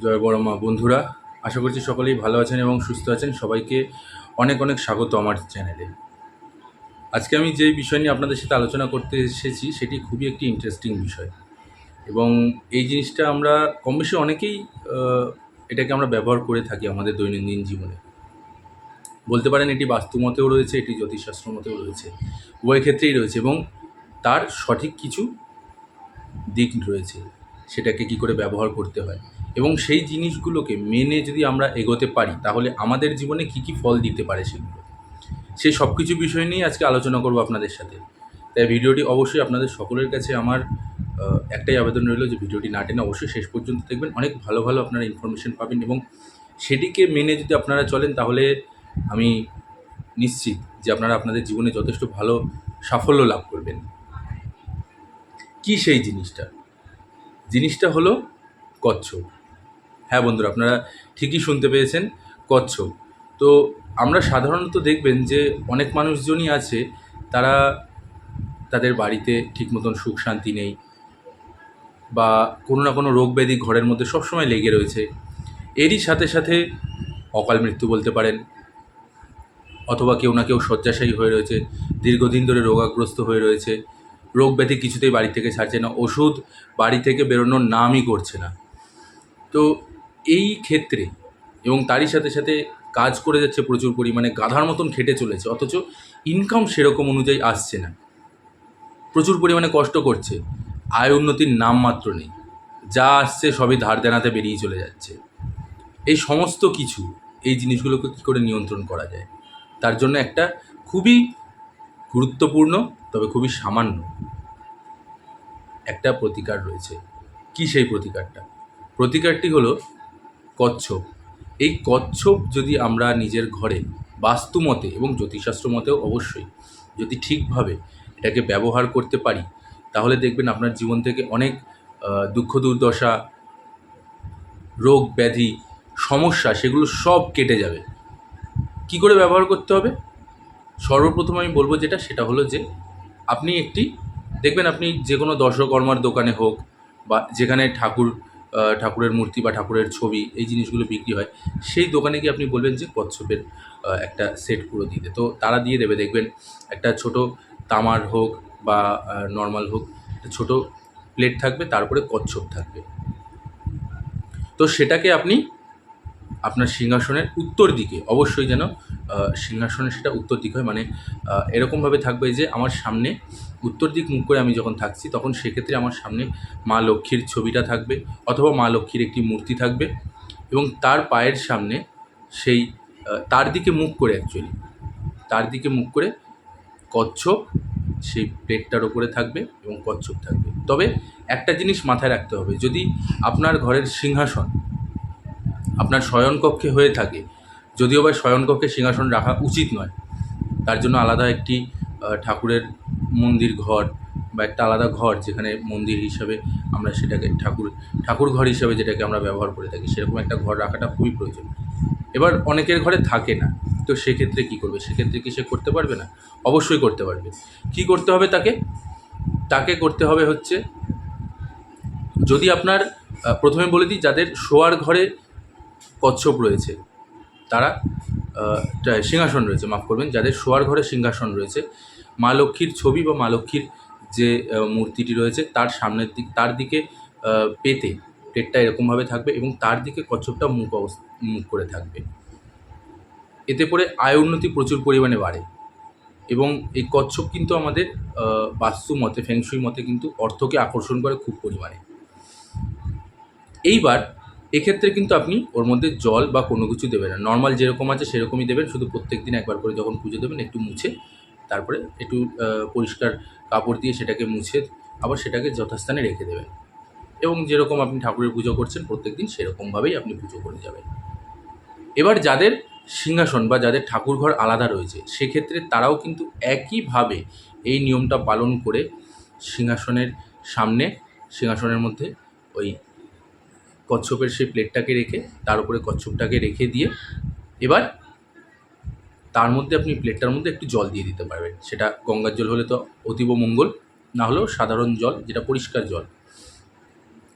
জয় বড় মা বন্ধুরা, আশা করছি সকলেই ভালো আছেন এবং সুস্থ আছেন। সবাইকে অনেক অনেক স্বাগত আমার চ্যানেলে। আজকে আমি যে বিষয় নিয়ে আপনাদের সাথে আলোচনা করতে এসেছি সেটি খুবই একটি ইন্টারেস্টিং বিষয় এবং এই জিনিসটা আমরা কম বেশি অনেকেই আহ, এটাকে আমরা ব্যবহার করে থাকি আমাদের দৈনন্দিন জীবনে। বলতে পারেন এটি বাস্তুমতেও রয়েছে, এটি জ্যোতিষশাস্ত্র মতেও রয়েছে, উভয় ক্ষেত্রেই রয়েছে এবং তার সঠিক কিছু দিক রয়েছে, সেটাকে কি করে ব্যবহার করতে হয় এবং সেই জিনিসগুলোকে মেনে যদি আমরা এগোতে পারি তাহলে আমাদের জীবনে কি কি ফল দিতে পারে সেগুলো, সেই সব কিছু বিষয় নিয়ে আজকে আলোচনা করব আপনাদের সাথে। তাই ভিডিওটি অবশ্যই আপনাদের সকলের কাছে আমার একটাই আবেদন রইল যে ভিডিওটি না টেনে অবশ্যই শেষ পর্যন্ত দেখবেন। অনেক ভালো ভালো আপনারা ইনফরমেশন পাবেন এবং সেটিকে মেনে যদি আপনারা চলেন তাহলে আমি নিশ্চিত যে আপনারা আপনাদের জীবনে যথেষ্ট ভালো সাফল্য লাভ করবেন। কি সেই জিনিসটা? জিনিসটা হলো কচ্ছপ। হ্যাঁ বন্ধুরা, আপনারা ঠিকই শুনতে পেয়েছেন, কচ্ছপ। তো আমরা সাধারণত দেখবেন যে অনেক মানুষজনই আছে, তারা তাদের বাড়িতে ঠিক মতন সুখ শান্তি নেই বা কোনো না কোনো রোগ ব্যাধি ঘরের মধ্যে সবসময় লেগে রয়েছে। এরই সাথে সাথে অকাল মৃত্যু বলতে পারেন, অথবা কেউ না কেউ শয্যাশায়ী হয়ে রয়েছে, দীর্ঘদিন ধরে রোগাগ্রস্ত হয়ে রয়েছে, রোগ ব্যাধি কিছুতেই বাড়ি থেকে ছাড়ছে না, ওষুধ বাড়ি থেকে বেরোনোর নামই করছে না। তো এই ক্ষেত্রে এবং তারই সাথে সাথে কাজ করে যাচ্ছে প্রচুর পরিমাণে, গাধার মতন খেটে চলেছে, অথচ ইনকাম সেরকম অনুযায়ী আসছে না, প্রচুর পরিমাণে কষ্ট করছে, আয় উন্নতির নামমাত্র নেই, যা আসছে সবই ধার দেনাতে বেরিয়ে চলে যাচ্ছে। এই সমস্ত কিছু, এই জিনিসগুলোকে কী করে নিয়ন্ত্রণ করা যায়, তার জন্য একটা খুবই গুরুত্বপূর্ণ তবে খুবই সামান্য একটা প্রতিকার রয়েছে। কি সেই প্রতিকারটা? প্রতিকারটি হলো কচ্ছপ। এই কচ্ছপ যদি আমরা নিজের ঘরে বাস্তুমতে এবং জ্যোতিষশাস্ত্র মতেও অবশ্যই যদি ঠিকভাবে এটাকে ব্যবহার করতে পারি তাহলে দেখবেন আপনার জীবন থেকে অনেক দুঃখ দুর্দশা, রোগ ব্যাধি, সমস্যা সেগুলো সব কেটে যাবে। কি করে ব্যবহার করতে হবে? সর্বপ্রথম আমি বলবো যেটা, সেটা হলো যে আপনি একটি দেখবেন, আপনি যে কোনো দর্শকর্মার দোকানে হোক বা যেখানে ঠাকুরের মূর্তি বা ঠাকুরের ছবি এই জিনিসগুলো বিক্রি হয়, সেই দোকানে গিয়ে আপনি বলবেন যে কচ্ছপের একটা সেট পুরো দিতে, তো তারা দিয়ে দেবে। দেখবেন একটা ছোট তামার হোক বা নর্মাল হোক, একটা ছোটো প্লেট থাকবে, তারপরে কচ্ছপ থাকবে। তো সেটাকে আপনি আপনার সিংহাসনের উত্তর দিকে, অবশ্যই যেন সিংহাসনের সেটা উত্তর দিক হয়, মানে এরকমভাবে থাকবে যে আমার সামনে উত্তর দিক মুখ করে আমি যখন থাকছি তখন সেক্ষেত্রে আমার সামনে মা লক্ষ্মীর ছবিটা থাকবে অথবা মা লক্ষ্মীর একটি মূর্তি থাকবে এবং তার পায়ের সামনে সেই তার দিকে মুখ করে, অ্যাকচুয়ালি তার দিকে মুখ করে কচ্ছপ সেই প্লেটটার ওপরে থাকবে এবং কচ্ছপ থাকবে। তবে একটা জিনিস মাথায় রাখতে হবে, যদি আপনার ঘরের সিংহাসন আপনার শয়নকক্ষে হয়ে থাকে, যদিও বা শয়নকক্ষে সিংহাসন রাখা উচিত নয়, তার জন্য আলাদা একটি ঠাকুরের মন্দির ঘর বা একটা আলাদা ঘর যেখানে মন্দির হিসাবে আমরা সেটাকে ঠাকুর ঘর হিসাবে যেটাকে আমরা ব্যবহার করে থাকি, সেরকম একটা ঘর রাখাটা খুবই প্রয়োজন। এবার অনেকের ঘরে থাকে না, তো সেক্ষেত্রে কী করবে? সেক্ষেত্রে কি সে করতে পারবে না? অবশ্যই করতে পারবে। কি করতে হবে তাকে? তাকে করতে হবে হচ্ছে, যদি আপনার প্রথমে বলে দিই, যাদের শোয়ার ঘরে কচ্ছপ রয়েছে তারা সিংহাসন রয়েছে, মাফ করবেন, যাদের শোয়ার ঘরে সিংহাসন রয়েছে, মা লক্ষ্মীর ছবি বা মা লক্ষ্মীর যে মূর্তিটি রয়েছে তার সামনের দিক, তার দিকে পেতে প্লেটটা এরকমভাবে থাকবে এবং তার দিকে কচ্ছপটা মুখ করে থাকবে। এতে করে আয় উন্নতি প্রচুর পরিমাণে বাড়ে এবং এই কচ্ছপ কিন্তু আমাদের বাস্তু মতে, ফেংশুই মতে কিন্তু অর্থকে আকর্ষণ করে খুব পরিমাণে। এইবার এক্ষেত্রে কিন্তু আপনি ওর মধ্যে জল বা কোনো কিছু দেবেন না, নর্মাল যেরকম আছে সেরকমই দেবেন, শুধু প্রত্যেক দিন একবার করে যখন পুজো দেবেন একটু মুছে, তারপরে একটু পরিষ্কার কাপড় দিয়ে সেটাকে মুছে আবার সেটাকে যথাস্থানে রেখে দেবেন এবং যেরকম আপনি ঠাকুরের পুজো করছেন প্রত্যেক দিন সেরকমভাবেই আপনি পুজো করে যাবেন। এবার যাদের সিংহাসন বা যাদের ঠাকুরঘর আলাদা রয়েছে সেক্ষেত্রে তারাও কিন্তু একইভাবে এই নিয়মটা পালন করে সিংহাসনের সামনে, সিংহাসনের মধ্যে ওই কচ্ছপের সেই প্লেটটাকে রেখে তার উপরে কচ্ছপটাকে রেখে দিয়ে এবার তার মধ্যে আপনি প্লেটটার মধ্যে একটু জল দিয়ে দিতে পারবেন। সেটা গঙ্গার জল হলে তো অতীব মঙ্গল, না হলেও সাধারণ জল যেটা পরিষ্কার জল,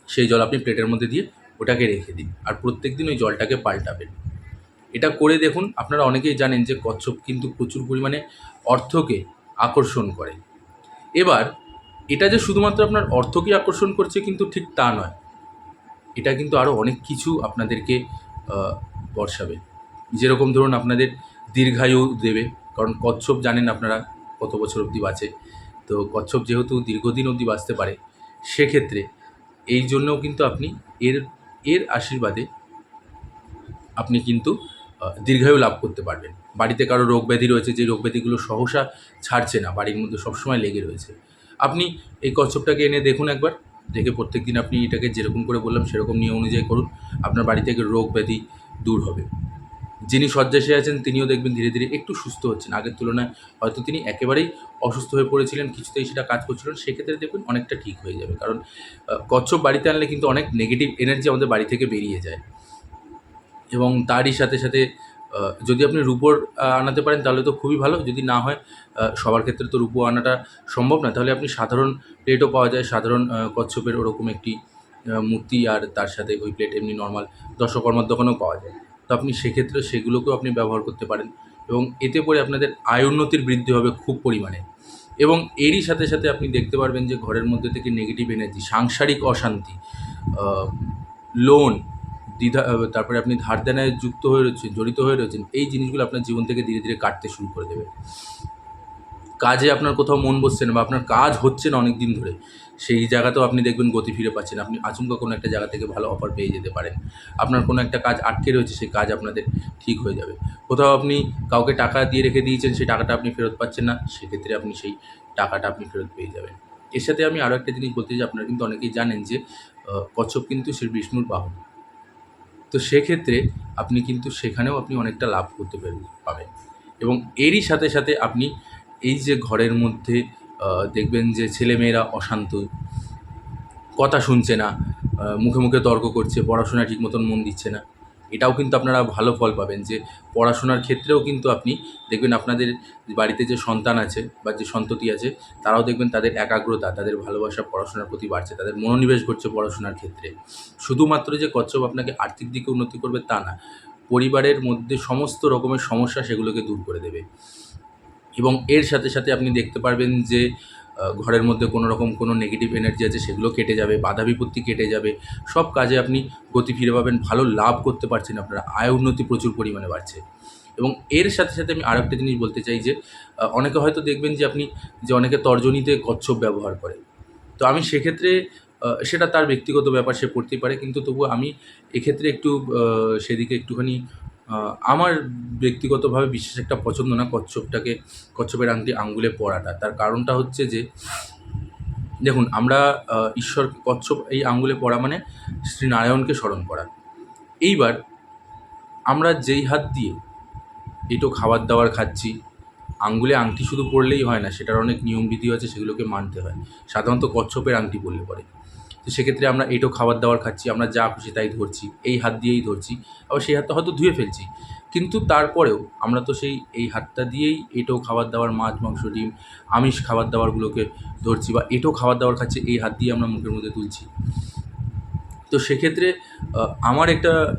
সেই জল আপনি প্লেটের মধ্যে দিয়ে ওটাকে রেখে দিন, আর প্রত্যেক দিন ওই জলটাকে পাল্টাবেন। এটা করে দেখুন। আপনারা অনেকেই জানেন যে কচ্ছপ কিন্তু প্রচুর পরিমাণে অর্থকে আকর্ষণ করে। এবার এটা যে শুধুমাত্র আপনার অর্থকে আকর্ষণ করছে কিন্তু ঠিক তা নয়, এটা কিন্তু আরও অনেক কিছু আপনাদেরকে দর্শাবে। যেরকম ধরুন আপনাদের দীর্ঘায়ু দেবে, কারণ কচ্ছপ জানেন আপনারা কত বছর অবধি বাঁচে। তো কচ্ছপ যেহেতু দীর্ঘদিন অবধি বাঁচতে পারে, সেক্ষেত্রে এই জন্যও কিন্তু আপনি এর এর আশীর্বাদে আপনি কিন্তু দীর্ঘায়ু লাভ করতে পারবেন। বাড়িতে কারো রোগ ব্যাধি রয়েছে, যে রোগ ব্যাধিগুলো সহসা ছাড়ছে না, বাড়ির মধ্যে সবসময় লেগে রয়েছে, আপনি এই কচ্ছপটাকে এনে দেখুন একবার। দেখে প্রত্যেক দিন আপনি এটাকে যেরকম করে বললাম সেরকম নিয়ম অনুযায়ী করুন, আপনার বাড়ি থেকে রোগ ব্যাধি দূর হবে। যিনি শয্যাশায়ী আছেন তিনিও দেখবেন ধীরে ধীরে একটু সুস্থ হচ্ছেন। আগের তুলনায় হয়তো তিনি একেবারেই অসুস্থ হয়ে পড়েছিলেন, কিছুতেই সেটা কাজ করছিল না, সেক্ষেত্রে দেখবেন অনেকটা ঠিক হয়ে যাবে। কারণ কচ্ছপ বাড়িতে আনলে কিন্তু অনেক নেগেটিভ এনার্জি আমাদের বাড়ি থেকে বেরিয়ে যায়। এবং তারই সাথে সাথে যদি আপনি রূপোর আনাতে পারেন তাহলে তো খুবই ভালো। যদি না হয়, সবার ক্ষেত্রে তো রূপো আনাটা সম্ভব না, তাহলে আপনি সাধারণ প্লেটও পাওয়া যায়, সাধারণ কচ্ছপের ওরকম একটি মূর্তি, আর তার সাথে ওই প্লেট এমনি নর্মাল দশকর্মার দোকানেও পাওয়া যায়। তো আপনি সেক্ষেত্রে সেগুলোকেও আপনি ব্যবহার করতে পারেন, এবং এতে করে আপনাদের আয় উন্নতির বৃদ্ধি হবে খুব পরিমাণে। এবং এরই সাথে সাথে আপনি দেখতে পারবেন যে ঘরের মধ্যে থেকে নেগেটিভ এনার্জি, সাংসারিক অশান্তি, লোন, দ্বিধা, তারপরে আপনি ধার দেনায় যুক্ত হয়ে রয়েছেন, জড়িত হয়ে রয়েছেন, এই জিনিসগুলো আপনার জীবন থেকে ধীরে ধীরে কাটতে শুরু করে দেবে। কাজে আপনার কোথাও মন বসছে না, বা আপনার কাজ হচ্ছে না অনেক দিন ধরে, সেই জায়গাতেও আপনি দেখবেন গতি ফিরে পাচ্ছেন। আপনি আচমকা কোনো একটা জায়গা থেকে ভালো অফার পেয়ে যেতে পারেন। আপনার কোনো একটা কাজ আটকে রয়েছে, সেই কাজ আপনাদের ঠিক হয়ে যাবে। কোথাও আপনি কাউকে টাকা দিয়ে রেখে দিয়েছেন, সেই টাকাটা আপনি ফেরত পাচ্ছেন না, সেক্ষেত্রে আপনি সেই টাকাটা আপনি ফেরত পেয়ে যাবেন। এর সাথে আমি আরও একটা জিনিস বলতে চাই, আপনারা কিন্তু অনেকেই জানেন যে কচ্ছপ কিন্তু শ্রী বিষ্ণুর বাহন। তো সেক্ষেত্রে আপনি কিন্তু সেখানেও আপনি অনেকটা লাভ করতে পাবেন। এবং এরই সাথে সাথে আপনি এই যে ঘরের মধ্যে দেখবেন যে ছেলেমেয়েরা অশান্ত, কথা শুনছে না, মুখে মুখে তর্ক করছে, পড়াশোনায় ঠিক মতন মন দিচ্ছে না, এটাও কিন্তু আপনারা ভালো ফল পাবেন। যে পড়াশোনার ক্ষেত্রেও কিন্তু আপনি দেখবেন আপনাদের বাড়িতে যে সন্তান আছে বা যে সন্ততি আছে, তারাও দেখবেন তাদের একাগ্রতা, তাদের ভালোবাসা পড়াশোনার প্রতি বাড়ছে, তাদের মনোনিবেশ ঘটছে পড়াশোনার ক্ষেত্রে। শুধুমাত্র যে কচ্ছপ আপনাকে আর্থিক দিকে উন্নতি করবে তা না, পরিবারের মধ্যে সমস্ত রকমের সমস্যা সেগুলোকে দূর করে দেবে। এবং এর সাথে সাথে আপনি দেখতে পারবেন যে ঘরের মধ্যে কোনো রকম কোনো নেগেটিভ এনার্জি আছে সেগুলো কেটে যাবে, বাধা বিপত্তি কেটে যাবে, সব কাজে আপনি গতি ফিরে পাবেন, ভালো লাভ করতে পারছেন, আপনার আয় উন্নতি প্রচুর পরিমাণে বাড়ছে। এবং এর সাথে সাথে আমি আরেকটা জিনিস বলতে চাই যে অনেকে হয়তো দেখবেন যে আপনি, যে অনেকে তর্জনীতে কচ্ছপ ব্যবহার করে। তো আমি সেক্ষেত্রে সেটা তার ব্যক্তিগত ব্যাপার, সে করতেই পারে, কিন্তু তবুও আমি এক্ষেত্রে একটু সেদিকে একটুখানি আমার ব্যক্তিগতভাবে বিশেষ একটা পছন্দ না কচ্ছপটাকে, কচ্ছপের আংটি আঙ্গুলে পরাটা। তার কারণটা হচ্ছে যে দেখুন, আমরা ঈশ্বর, কচ্ছপ এই আঙ্গুলে পরা মানে শ্রীনারায়ণকে স্মরণ করা। এইবার আমরা যেই হাত দিয়ে এঁটো খাবার দাবার খাচ্ছি, আঙ্গুলে আংটি শুধু পরলেই হয় না, সেটার অনেক নিয়মবিধি আছে, সেগুলোকে মানতে হয়। সাধারণত কচ্ছপের আংটি পরলে পরে, তো সেক্ষেত্রে আমরা এঁটো খাবার দাবার খাচ্ছি, আমরা যা খুশি তাই ধরছি, এই হাত দিয়েই ধরছি, আবার সেই হাতটা হয়তো ধুয়ে ফেলছি, কিন্তু তারপরেও আমরা তো সেই এই হাতটা দিয়েই এঁটো খাবার দাবার, মাছ মাংস ডিম আমিষ খাবার দাবারগুলোকে ধরছি, বা এঁটো খাবার দাবার খাচ্ছি, এই হাত দিয়ে আমরা মুখের মধ্যে তুলছি। তো সেক্ষেত্রে আমার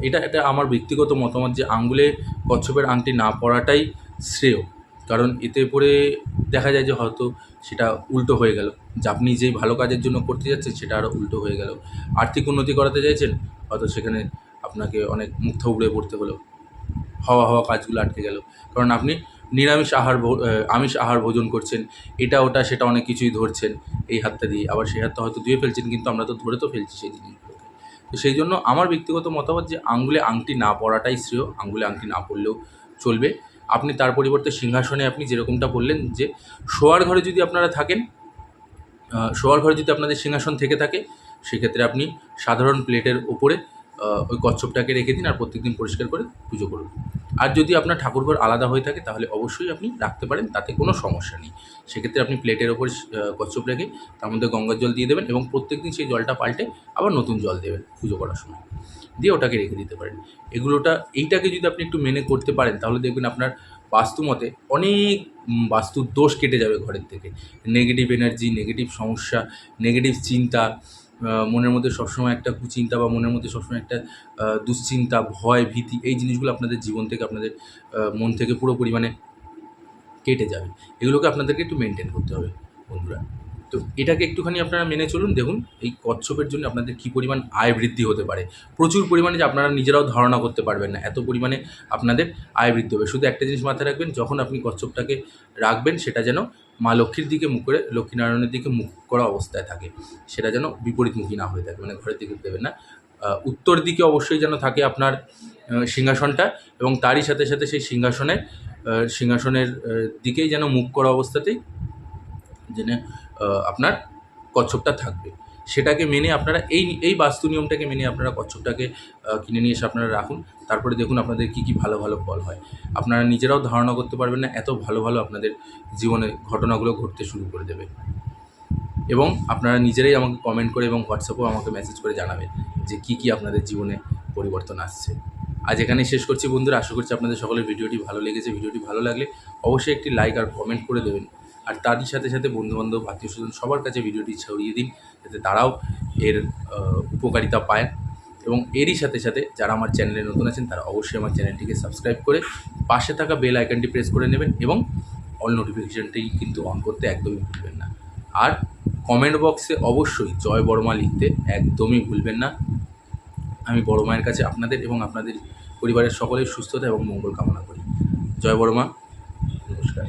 এটা আমার ব্যক্তিগত মতামত যে আঙ্গুলে কচ্ছপের আংটি না পরাটাই শ্রেয়। কারণ এতে করে দেখা যায় যে হয়তো সেটা উল্টো হয়ে গেল, যে আপনি যেই ভালো কাজের জন্য করতে যাচ্ছেন সেটা আরও উল্টো হয়ে গেল। আর্থিক উন্নতি করাতে চাইছেন, হয়তো সেখানে আপনাকে অনেক মুখ থুবড়ে পড়তে হলো, হওয়া হওয়া কাজগুলো আটকে গেল। কারণ আপনি নিরামিষ আহার আমিষ আহার ভোজন করছেন, এটা ওটা সেটা অনেক কিছুই ধরছেন এই হাতটা দিয়ে, আবার সেই হাতটা হয়তো ধুয়ে ফেলছেন, কিন্তু আমরা তো ধরে তো ফেলছি সেই জিনিসগুলোকে। তো সেই জন্য আমার ব্যক্তিগত মতামত যে আঙ্গুলে আংটি না পরাটাই শ্রেয়, আঙ্গুলে আংটি না পরলেও চলবে। আপনি তার পরিবর্তে সিংহাসনে, আপনি যেরকমটা বললেন যে শোয়ার ঘরে যদি আপনারা থাকেন, শোয়ার ঘরে যদি আপনাদের সিংহাসন থেকে থাকে, সেক্ষেত্রে আপনি সাধারণ প্লেটের ওপরে ওই কচ্ছপটাকে রেখে দিন, আর প্রত্যেকদিন পরিষ্কার করে পুজো করুন। আর যদি আপনার ঠাকুরঘর আলাদা হয়ে থাকে তাহলে অবশ্যই আপনি রাখতে পারেন, তাতে কোনো সমস্যা নেই। সেক্ষেত্রে আপনি প্লেটের ওপর কচ্ছপ রেখে তার মধ্যে গঙ্গার জল দিয়ে দেবেন, এবং প্রত্যেকদিন সেই জলটা পাল্টে আবার নতুন জল দেবেন পুজো করার সময়, দিয়ে ওটাকে রেখে দিতে পারেন। এইটাকে যদি আপনি একটু মেনে করতে পারেন, তাহলে দেখবেন আপনার বাস্তুমতে অনেক বাস্তুর দোষ কেটে যাবে ঘরের থেকে। নেগেটিভ এনার্জি, নেগেটিভ সমস্যা, নেগেটিভ চিন্তা, মনের মধ্যে সবসময় একটা কুচিন্তা বা মনের মধ্যে সবসময় একটা দুশ্চিন্তা, ভয়, ভীতি, এই জিনিসগুলো আপনাদের জীবন থেকে, আপনাদের মন থেকে পুরো পরিমাণে কেটে যাবে। এগুলোকে আপনাদেরকে একটু মেনটেন করতে হবে বন্ধুরা। তো এটাকে একটুখানি আপনারা মেনে চলুন। দেখুন এই কচ্ছপের জন্য আপনাদের কী পরিমাণ আয় বৃদ্ধি হতে পারে। প্রচুর পরিমাণে, যে আপনারা নিজেরাও ধারণা করতে পারবেন না, এত পরিমাণে আপনাদের আয় বৃদ্ধি হবে। শুধু একটা জিনিস মাথায় রাখবেন, যখন আপনি কচ্ছপটাকে রাখবেন সেটা যেন মা লক্ষ্মীর দিকে মুখ করে, লক্ষ্মীনারায়ণের দিকে মুখ করা অবস্থায় থাকে। সেটা যেন বিপরীতমুখী না হয়ে থাকে, মানে ঘরের দিকে দেবেন না। উত্তর দিকে অবশ্যই যেন থাকে আপনার সিংহাসনটা, এবং তারই সাথে সাথে সেই সিংহাসনের দিকেই যেন মুখ করা অবস্থাতেই যেন আপনার কচ্ছপটা থাকবে। সেটাকে মেনে আপনারা এই বাস্তু নিয়মটাকে মেনে আপনারা কচ্ছপটাকে কিনে নিয়ে এসে আপনারা রাখুন। তারপরে দেখুন আপনাদের কী কী ভালো ভালো ফল হয়। আপনারা নিজেরাও ধারণা করতে পারবেন না, এত ভালো ভালো আপনাদের জীবনে ঘটনাগুলো ঘটতে শুরু করে দেবে। এবং আপনারা নিজেরাই আমাকে কমেন্ট করে এবং হোয়াটসঅ্যাপেও আমাকে মেসেজ করে জানাবেন যে কী কী আপনাদের জীবনে পরিবর্তন আসছে। আজ এখানেই শেষ করছি বন্ধুরা। আশা করছি আপনাদের সকলের ভিডিওটি ভালো লেগেছে। ভিডিওটি ভালো লাগলে অবশ্যই একটি লাইক আর কমেন্ট করে দেবেন। আর তারই সাথে সাথে বন্ধুবান্ধব, আত্মীয়স্বজন সবার কাছে ভিডিওটি ছড়িয়ে দিন, যাতে তারাও এর উপকারিতা পায়। এবং এরই সাথে সাথে যারা আমার চ্যানেলে নতুন আছেন তারা অবশ্যই আমার চ্যানেলটিকে সাবস্ক্রাইব করে পাশে থাকা বেল আইকনটি প্রেস করে নেবেন, এবং অল নোটিফিকেশানটি কিন্তু অন করতে একদমই ভুলবেন না। আর কমেন্ট বক্সে অবশ্যই জয় বড়মা লিখতে একদমই ভুলবেন না। আমি বড় মায়ের কাছে আপনাদের এবং আপনাদের পরিবারের সকলের সুস্থতা এবং মঙ্গল কামনা করি। জয় বড়মা, নমস্কার।